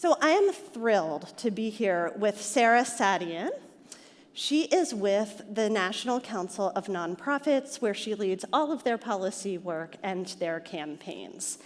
So I am thrilled to be here with Sarah Saadian. She is with the National Council of Nonprofits, where she leads all of their policy work and their campaigns.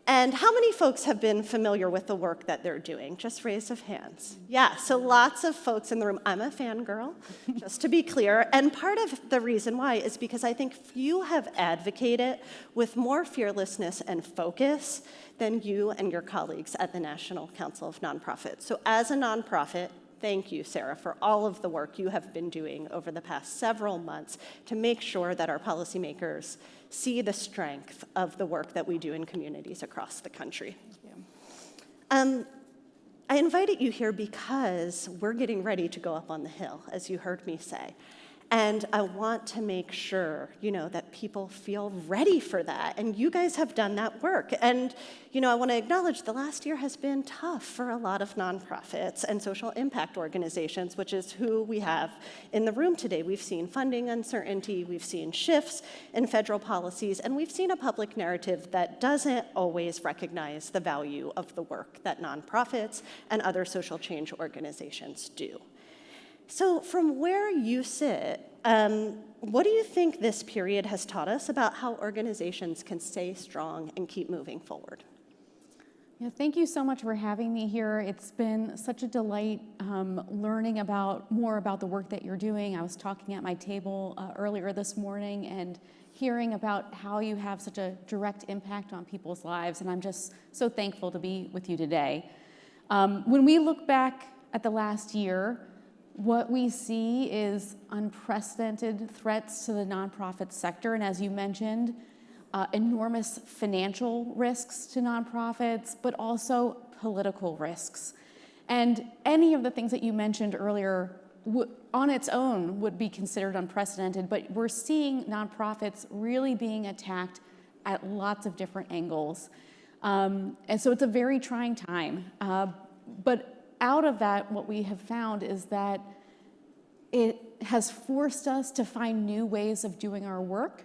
And how many folks have been familiar with the work that they're doing? Just raise of hands. Yeah, so lots of folks in the room. I'm a fangirl, just to be clear. And part of the reason why is because I think few have advocated with more fearlessness and focus than you and your colleagues at the National Council of Nonprofits. So as a nonprofit, thank you, Sarah, for all of the work you have been doing over the past several months to make sure that our policymakers see the strength of the work that we do in communities across the country. I invited you here because we're getting ready to go up on the Hill, as you heard me say. And I want to make sure, that people feel ready for that. And you guys have done that work. And, I want to acknowledge the last year has been tough for a lot of nonprofits and social impact organizations, which is who we have in the room today. We've seen funding uncertainty, we've seen shifts in federal policies, and we've seen a public narrative that doesn't always recognize the value of the work that nonprofits and other social change organizations do. So from where you sit, what do you think this period has taught us about how organizations can stay strong and keep moving forward? Yeah, thank you so much for having me here. It's been such a delight learning more about the work that you're doing. I was talking at my table earlier this morning and hearing about how you have such a direct impact on people's lives, and I'm just so thankful to be with you today. When we look back at the last year, what we see is unprecedented threats to the nonprofit sector, and as you mentioned, enormous financial risks to nonprofits, but also political risks. And any of the things that you mentioned earlier on its own would be considered unprecedented, but we're seeing nonprofits really being attacked at lots of different angles. And so it's a very trying time. But out of that, what we have found is that it has forced us to find new ways of doing our work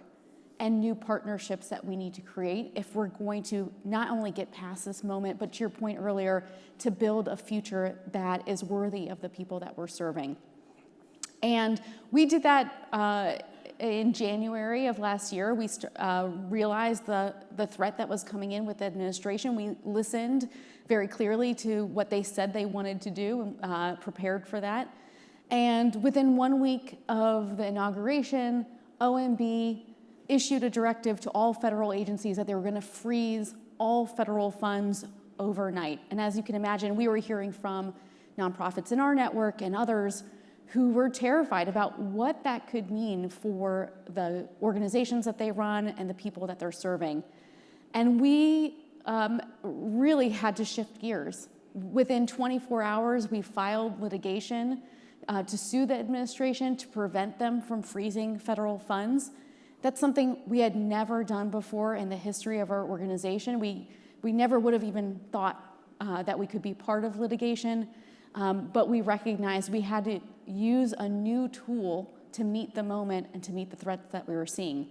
and new partnerships that we need to create if we're going to not only get past this moment, but to your point earlier, to build a future that is worthy of the people that we're serving. And we did that in January of last year. We realized the threat that was coming in with the administration. We listened very clearly to what they said they wanted to do and prepared for that. And within 1 week of the inauguration, OMB issued a directive to all federal agencies that they were going to freeze all federal funds overnight. And as you can imagine, we were hearing from nonprofits in our network and others who were terrified about what that could mean for the organizations that they run and the people that they're serving. And we really had to shift gears. Within 24 hours, we filed litigation to sue the administration to prevent them from freezing federal funds. That's something we had never done before in the history of our organization. We never would have even thought that we could be part of litigation, but we recognized we had to use a new tool to meet the moment and to meet the threats that we were seeing.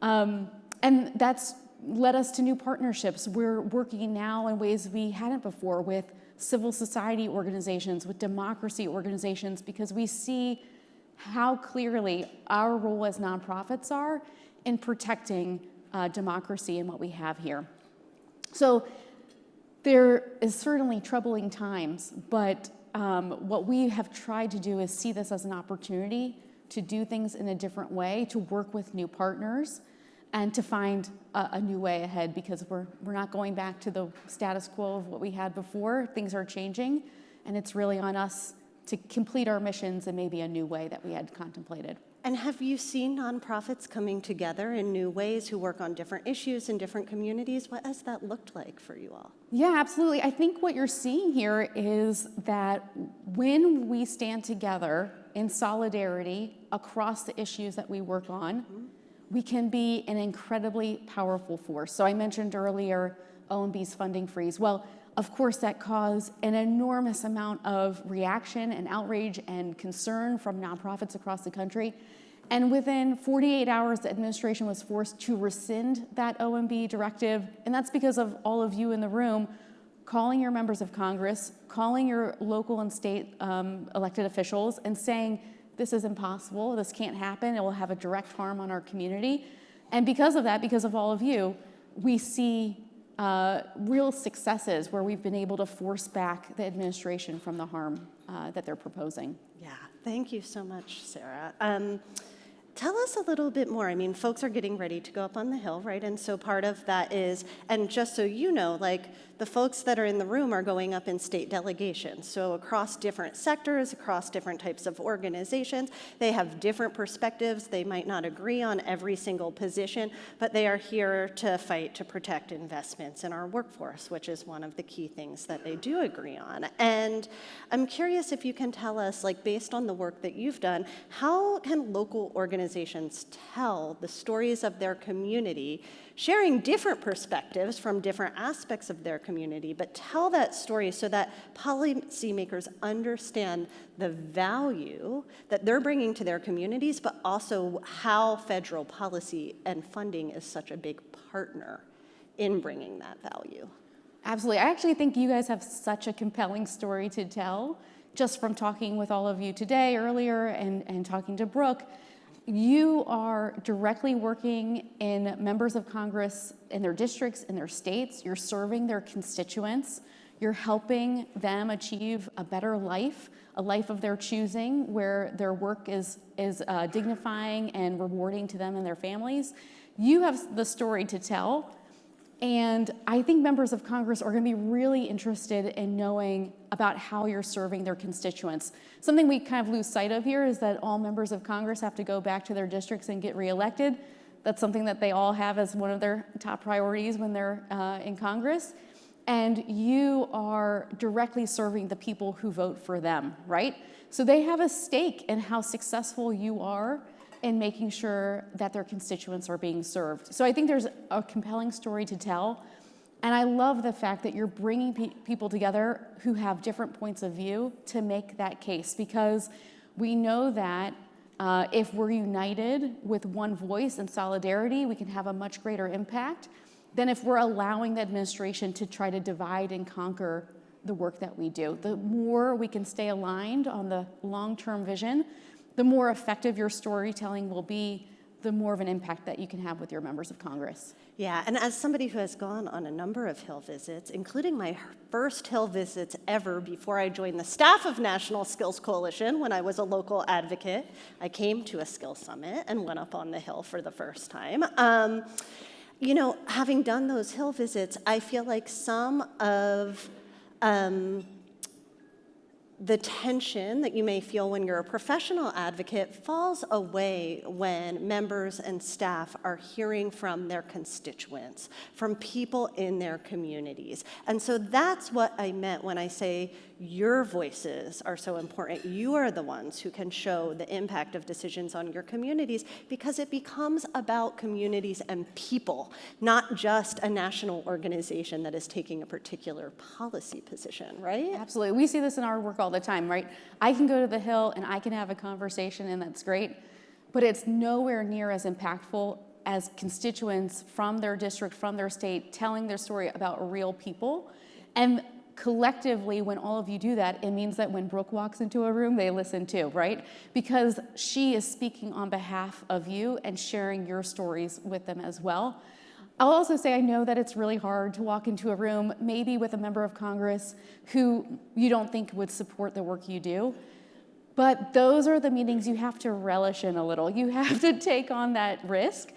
And that's led us to new partnerships. We're working now in ways we hadn't before with civil society organizations, with democracy organizations, because we see how clearly our role as nonprofits are in protecting democracy and what we have here. So there is certainly troubling times, but what we have tried to do is see this as an opportunity to do things in a different way, to work with new partners, and to find a new way ahead, because we're not going back to the status quo of what we had before. Things are changing, and it's really on us to complete our missions in maybe a new way that we had contemplated. And have you seen nonprofits coming together in new ways who work on different issues in different communities? What has that looked like for you all? Yeah, absolutely. I think what you're seeing here is that when we stand together in solidarity across the issues that we work on, we can be an incredibly powerful force. So I mentioned earlier OMB's funding freeze. Well, of course, that caused an enormous amount of reaction and outrage and concern from nonprofits across the country. And within 48 hours, the administration was forced to rescind that OMB directive. And that's because of all of you in the room calling your members of Congress, calling your local and state elected officials and saying, this is impossible, this can't happen, it will have a direct harm on our community. And because of that, because of all of you, we see real successes where we've been able to force back the administration from the harm that they're proposing. Yeah, thank you so much, Sarah. Tell us a little bit more. I mean, folks are getting ready to go up on the Hill, right? And so part of that is, and just so you know, like the folks that are in the room are going up in state delegations. So across different sectors, across different types of organizations, they have different perspectives. They might not agree on every single position, but they are here to fight to protect investments in our workforce, which is one of the key things that they do agree on. And I'm curious if you can tell us, like based on the work that you've done, how can local organizations tell the stories of their community, sharing different perspectives from different aspects of their community, but tell that story so that policymakers understand the value that they're bringing to their communities, but also how federal policy and funding is such a big partner in bringing that value? Absolutely. I actually think you guys have such a compelling story to tell, just from talking with all of you today, earlier, and talking to Brooke. You are directly working in members of Congress in their districts, in their states. You're serving their constituents. You're helping them achieve a better life, a life of their choosing, where their work is dignifying and rewarding to them and their families. You have the story to tell. And I think members of Congress are going to be really interested in knowing about how you're serving their constituents. Something we kind of lose sight of here is that all members of Congress have to go back to their districts and get reelected. That's something that they all have as one of their top priorities when they're in Congress. And you are directly serving the people who vote for them, right? So they have a stake in how successful you are in making sure that their constituents are being served. So I think there's a compelling story to tell. And I love the fact that you're bringing people together who have different points of view to make that case, because we know that if we're united with one voice and solidarity, we can have a much greater impact than if we're allowing the administration to try to divide and conquer the work that we do. The more we can stay aligned on the long-term vision, the more effective your storytelling will be, the more of an impact that you can have with your members of Congress. Yeah, and as somebody who has gone on a number of Hill visits, including my first Hill visits ever before I joined the staff of National Skills Coalition when I was a local advocate, I came to a skills summit and went up on the Hill for the first time. You know, having done those Hill visits, I feel like some of the tension that you may feel when you're a professional advocate falls away when members and staff are hearing from their constituents, from people in their communities. And so that's what I meant when I say your voices are so important. You are the ones who can show the impact of decisions on your communities, because it becomes about communities and people, not just a national organization that is taking a particular policy position, right? Absolutely. We see this in our work all the time, right? I can go to the Hill and I can have a conversation, and that's great, but it's nowhere near as impactful as constituents from their district, from their state, telling their story about real people. And collectively, when all of you do that, it means that when Brooke walks into a room, they listen too, right? Because she is speaking on behalf of you and sharing your stories with them as well. I'll also say I know that it's really hard to walk into a room, maybe with a member of Congress who you don't think would support the work you do. But those are the meetings you have to relish in a little. You have to take on that risk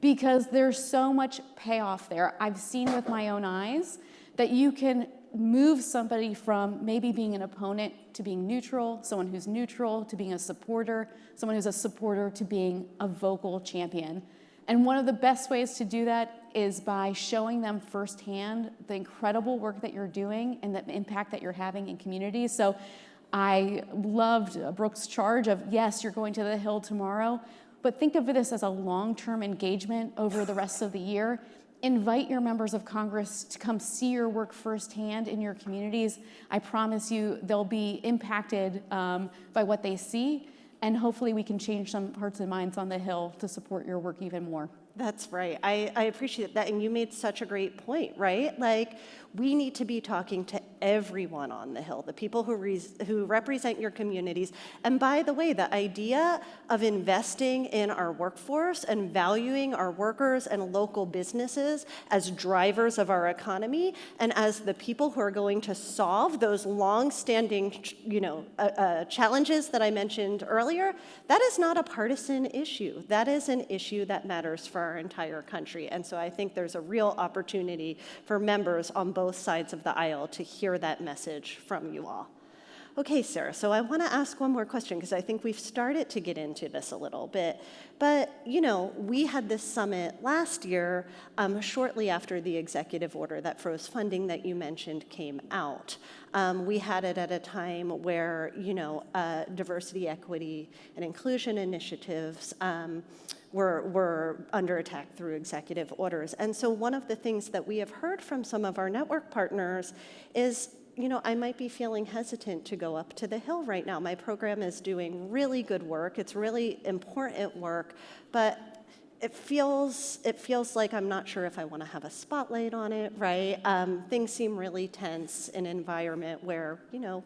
because there's so much payoff there. I've seen with my own eyes that you can move somebody from maybe being an opponent to being neutral, someone who's neutral to being a supporter, someone who's a supporter to being a vocal champion. And one of the best ways to do that is by showing them firsthand the incredible work that you're doing and the impact that you're having in communities. So I loved Brooke's charge of, yes, you're going to the Hill tomorrow, but think of this as a long-term engagement over the rest of the year. Invite your members of Congress to come see your work firsthand in your communities. I promise you they'll be impacted by what they see, and hopefully we can change some hearts and minds on the Hill to support your work even more. That's right. I appreciate that. And you made such a great point, right? Like, we need to be talking to everyone on the Hill, the people who represent your communities. And by the way, the idea of investing in our workforce and valuing our workers and local businesses as drivers of our economy and as the people who are going to solve those long-standing, challenges that I mentioned earlier, that is not a partisan issue. That is an issue that matters for our entire country. And so I think there's a real opportunity for members on both sides of the aisle to hear that message from you all. Okay, Sarah, so I want to ask one more question because I think we've started to get into this a little bit. But, we had this summit last year, shortly after the executive order that froze funding that you mentioned came out. We had it at a time where, diversity, equity, and inclusion initiatives were under attack through executive orders. And so one of the things that we have heard from some of our network partners is, I might be feeling hesitant to go up to the Hill right now. My program is doing really good work. It's really important work, but it feels like I'm not sure if I want to have a spotlight on it, right? Things seem really tense in an environment where,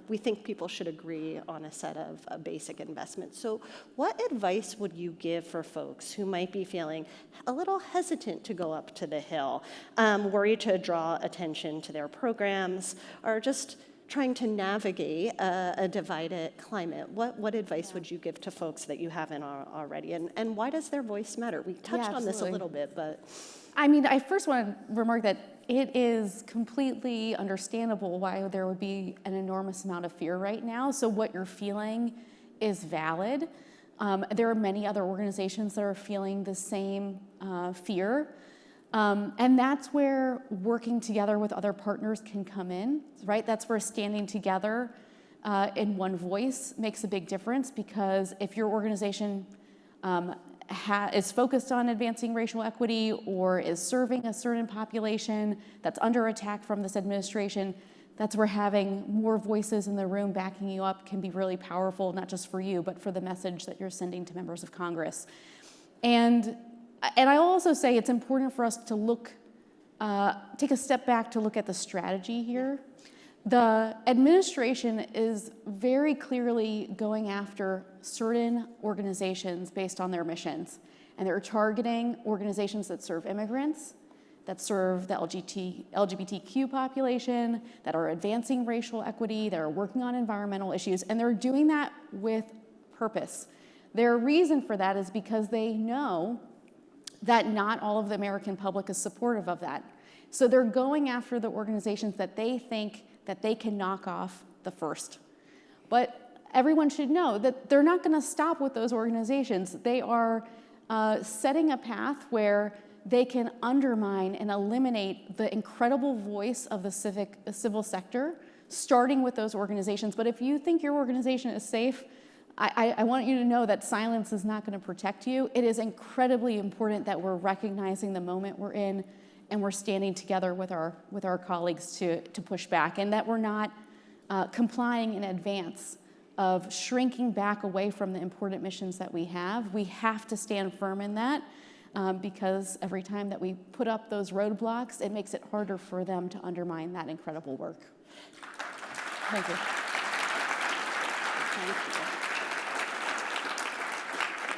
we think people should agree on a set of basic investments. So what advice would you give for folks who might be feeling a little hesitant to go up to the Hill, worried to draw attention to their programs, or just trying to navigate a divided climate? What advice would you give to folks that you haven't already? And why does their voice matter? We touched on this a little bit, but... I first want to remark that it is completely understandable why there would be an enormous amount of fear right now. So what you're feeling is valid. There are many other organizations that are feeling the same fear. And that's where working together with other partners can come in, right? That's where standing together in one voice makes a big difference, because if your organization is focused on advancing racial equity or is serving a certain population that's under attack from this administration, that's where having more voices in the room backing you up can be really powerful, not just for you, but for the message that you're sending to members of Congress. And I will also say it's important for us to take a step back to look at the strategy here. The administration is very clearly going after certain organizations based on their missions. And they're targeting organizations that serve immigrants, that serve the LGBTQ population, that are advancing racial equity, that are working on environmental issues, and they're doing that with purpose. Their reason for that is because they know that not all of the American public is supportive of that. So they're going after the organizations that they think that they can knock off the first. But everyone should know that they're not going to stop with those organizations. They are setting a path where they can undermine and eliminate the incredible voice of the civil sector, starting with those organizations. But if you think your organization is safe, I want you to know that silence is not going to protect you. It is incredibly important that we're recognizing the moment we're in and we're standing together with our colleagues to push back, and that we're not complying in advance of shrinking back away from the important missions that we have. We have to stand firm in that because every time that we put up those roadblocks, it makes it harder for them to undermine that incredible work. Thank you. Thank you.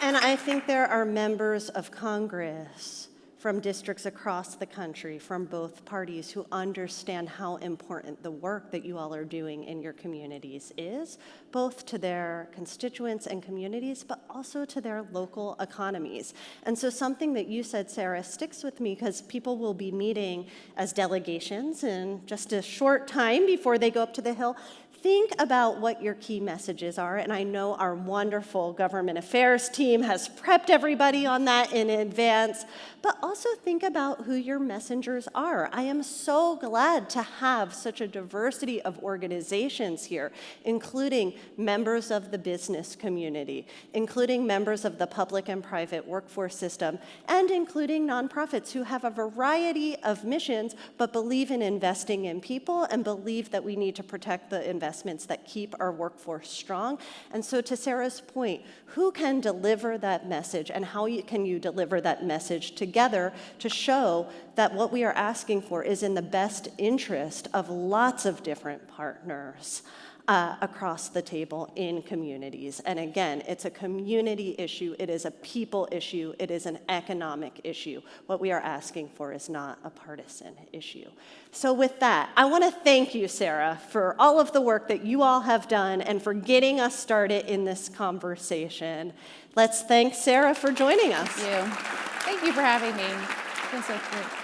And I think there are members of Congress from districts across the country, from both parties, who understand how important the work that you all are doing in your communities is, both to their constituents and communities, but also to their local economies. And so something that you said, Sarah, sticks with me, because people will be meeting as delegations in just a short time before they go up to the Hill. Think about what your key messages are, and I know our wonderful government affairs team has prepped everybody on that in advance, but also think about who your messengers are. I am so glad to have such a diversity of organizations here, including members of the business community, including members of the public and private workforce system, and including nonprofits who have a variety of missions, but believe in investing in people and believe that we need to protect the investment investments that keep our workforce strong. And so to Sarah's point, who can deliver that message, and how can you deliver that message together to show that what we are asking for is in the best interest of lots of different partners across the table in communities. And again, it's a community issue, it is a people issue, it is an economic issue. What we are asking for is not a partisan issue. So with that, I want to thank you, Sarah, for all of the work that you all have done and for getting us started in this conversation. Let's thank Sarah for joining us. Thank you. Thank you for having me. It's been so great.